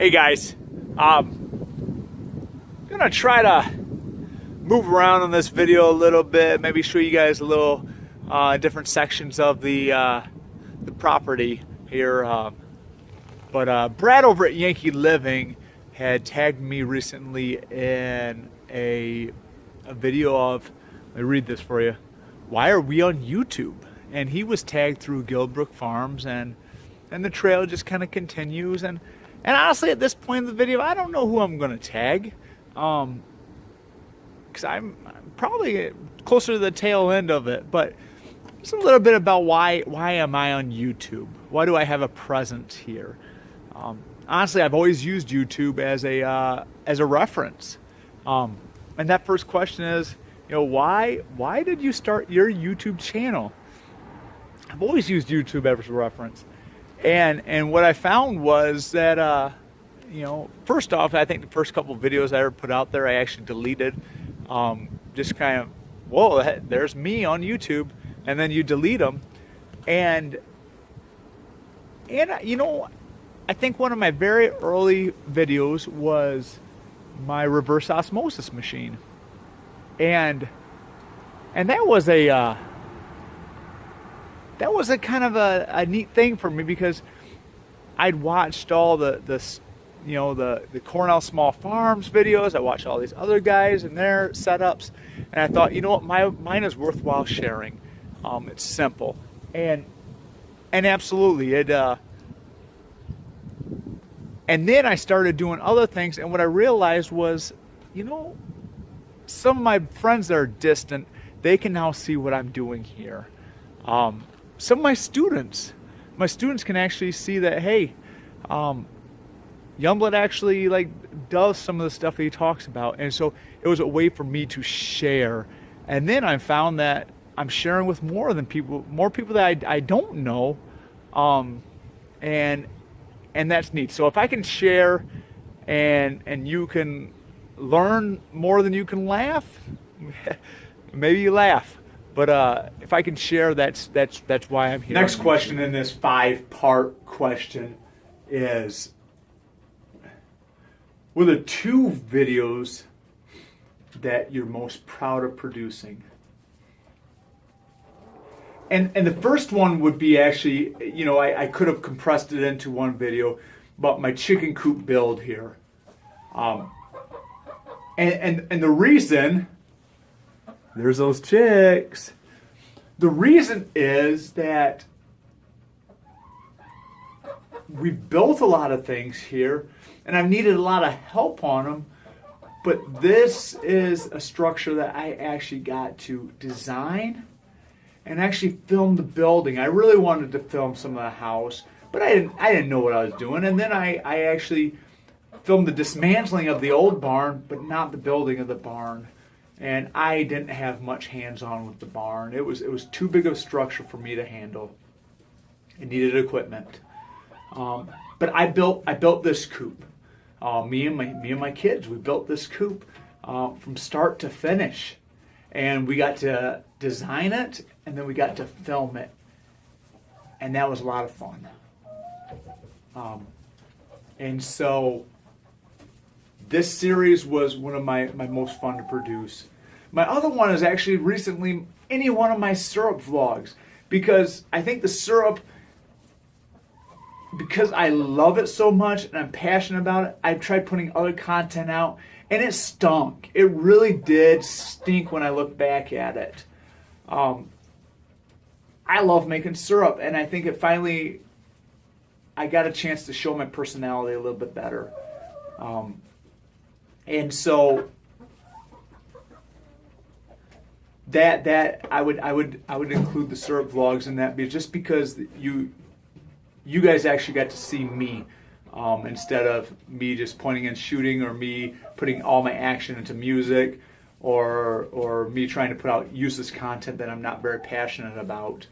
Hey guys, gonna try to move around in this video a little bit, maybe show you guys a little different sections of the property here. But Brad over at Yankee Living had tagged me recently in a video of, let me read this for you, why are we on YouTube? And he was tagged through Gilbrook Farms, and the trail just kind of continues. And honestly, at this point in the video, I don't know who I'm going to tag, because I'm probably closer to the tail end of it. But just a little bit about why am I on YouTube? Why do I have a presence here? Honestly, I've always used YouTube as a reference. And that first question is, why did you start your YouTube channel? I've always used YouTube as a reference. And what I found was that, first off, I think the first couple of videos I ever put out there, I actually deleted. Just kind of, whoa, there's me on YouTube. And then you delete them. And I think one of my very early videos was my reverse osmosis machine. And that was a kind of a neat thing for me, because I'd watched all the Cornell Small Farms videos. I watched all these other guys and their setups, and I thought, mine is worthwhile sharing. It's simple, and absolutely it. And then I started doing other things, and what I realized was, some of my friends that are distant, they can now see what I'm doing here. Some of my students can actually see that, hey, Youngblood actually does some of the stuff that he talks about. And so it was a way for me to share. And then I found that I'm sharing with more people that I don't know. And that's neat. So if I can share and you can learn more than you can laugh, maybe you laugh. But if I can share, that's why I'm here. Next question in this 5-part question is, what are the 2 videos that you're most proud of producing? And the first one would be actually, I could have compressed it into one video, but my chicken coop build here. And the reason, there's those chicks. The reason is that we've built a lot of things here, and I've needed a lot of help on them, but this is a structure that I actually got to design and actually film the building. I really wanted to film some of the house, but I didn't know what I was doing. And then I actually filmed the dismantling of the old barn, but not the building of the barn. And I didn't have much hands-on with the barn. It was too big of a structure for me to handle. It needed equipment. But I built this coop. Me and my kids, we built this coop from start to finish. And we got to design it, and then we got to film it. And that was a lot of fun. And so this series was one of my most fun to produce. My other one is actually recently any one of my syrup vlogs, because I think the syrup, because I love it so much and I'm passionate about it, I've tried putting other content out, and it stunk. It really did stink when I look back at it. I love making syrup, and I think I got a chance to show my personality a little bit better. And so that I would include the syrup vlogs in that, just because you guys actually got to see me, instead of me just pointing and shooting, or me putting all my action into music, or me trying to put out useless content that I'm not very passionate about.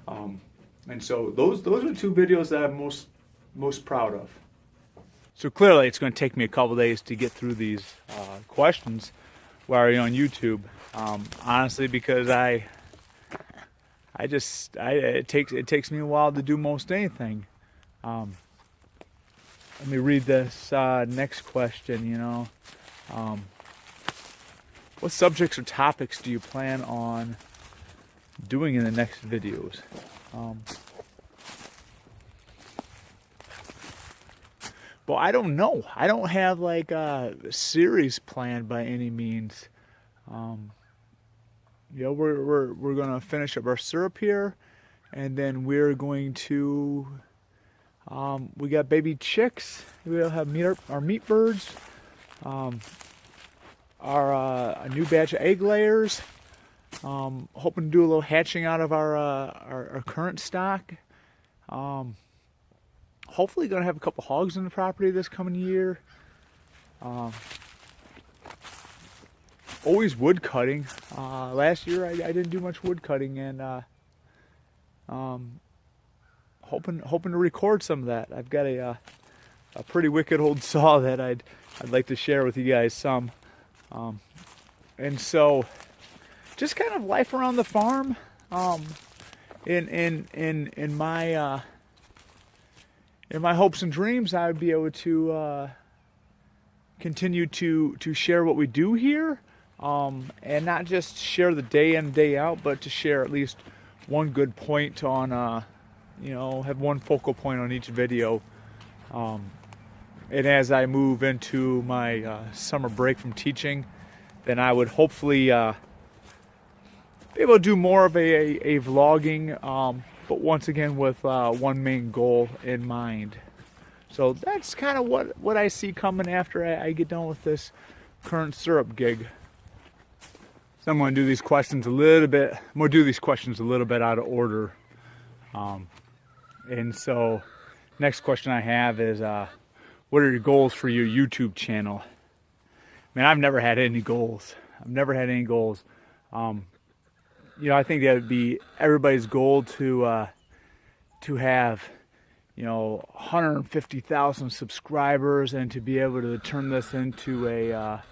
And so those are 2 videos that I'm most proud of. So clearly it's going to take me a couple days to get through these questions. Why are you on YouTube? Honestly, because it takes me a while to do most anything. let me read this next question, you know. What subjects or topics do you plan on doing in the next videos? Well, I don't know. I don't have like a series planned by any means. You know, we're gonna finish up our syrup here, and then we're going to. We got baby chicks. We'll have our meat birds. A new batch of egg layers. Hoping to do a little hatching out of our current stock. Hopefully going to have a couple hogs in the property this coming year. Always wood cutting. Last year I didn't do much wood cutting, and hoping to record some of that. I've got a pretty wicked old saw that I'd like to share with you guys some. And so just kind of life around the farm. In my hopes and dreams, I would be able to continue to share what we do here, and not just share the day in, day out, but to share at least one good point on, you know, have one focal point on each video. And as I move into my summer break from teaching, then I would hopefully be able to do more of a vlogging, but once again with one main goal in mind. So that's kind of what I see coming after I get done with this current syrup gig. So I'm going to do these questions a little bit. I'm going to do these questions a little bit out of order. And so, next question I have is, what are your goals for your YouTube channel? Man, I've never had any goals. I've never had any goals. You know, I think that would be everybody's goal to have, you know, 150,000 subscribers, and to be able to turn this into a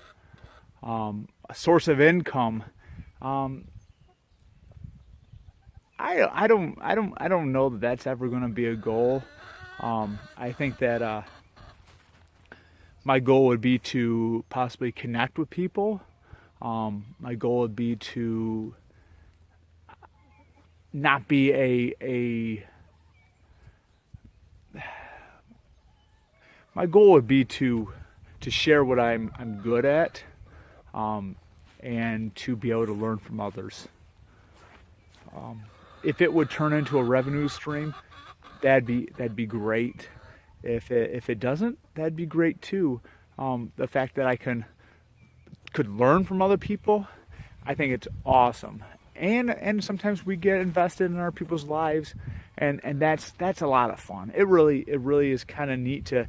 source of income. I don't know that that's ever going to be a goal. I think that my goal would be to possibly connect with people. My goal would be to not be my goal would be to share what I'm good at, and to be able to learn from others. If it would turn into a revenue stream, that'd be great. If it doesn't, that'd be great too. The fact that I could learn from other people, I think it's awesome. And sometimes we get invested in our people's lives, and that's a lot of fun. It really is kind of neat to.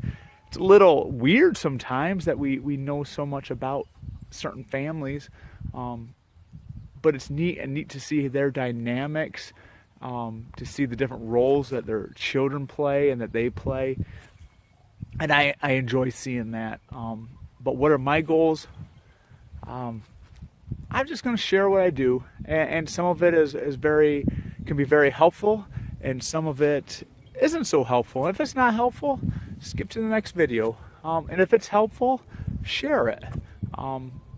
It's a little weird sometimes that we know so much about certain families, but it's neat to see their dynamics, to see the different roles that their children play and that they play, and I enjoy seeing that. But what are my goals? I'm just going to share what I do, and some of it can be very helpful, and some of it isn't so helpful. And if it's not helpful, skip to the next video. And if it's helpful, share it.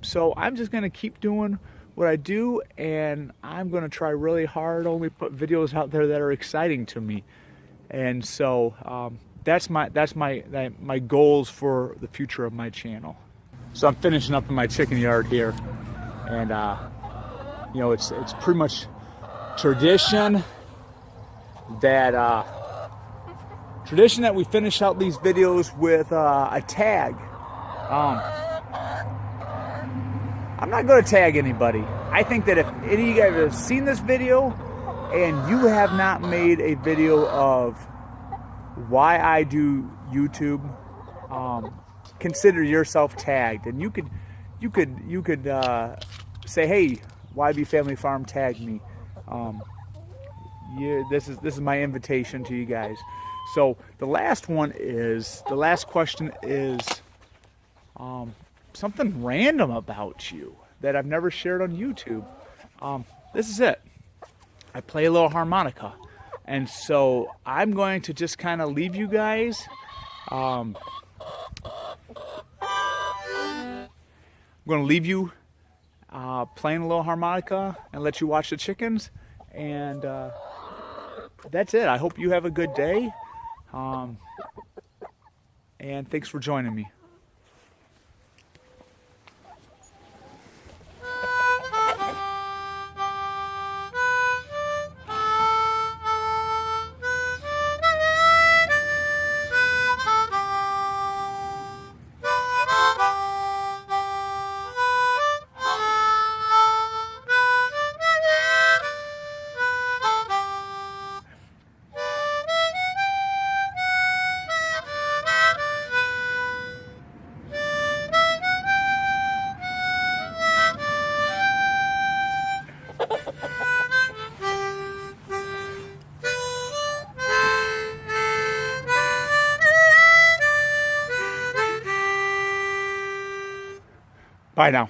So I'm just going to keep doing what I do, and I'm going to try really hard to only put videos out there that are exciting to me. And so that's my goals for the future of my channel. So I'm finishing up in my chicken yard here, and you know, it's pretty much tradition that we finish out these videos with a tag. I'm not going to tag anybody. I think that if any of you guys have seen this video and you have not made a video of why I do YouTube, consider yourself tagged, and you could say, hey, YB Family Farm, tag me. This is my invitation to you guys. So the last question is something random about you that I've never shared on YouTube. This is it. I play a little harmonica, and so I'm going to just kind of leave you guys I'm going to leave you playing a little harmonica and let you watch the chickens. And that's it. I hope you have a good day. And thanks for joining me. Bye now.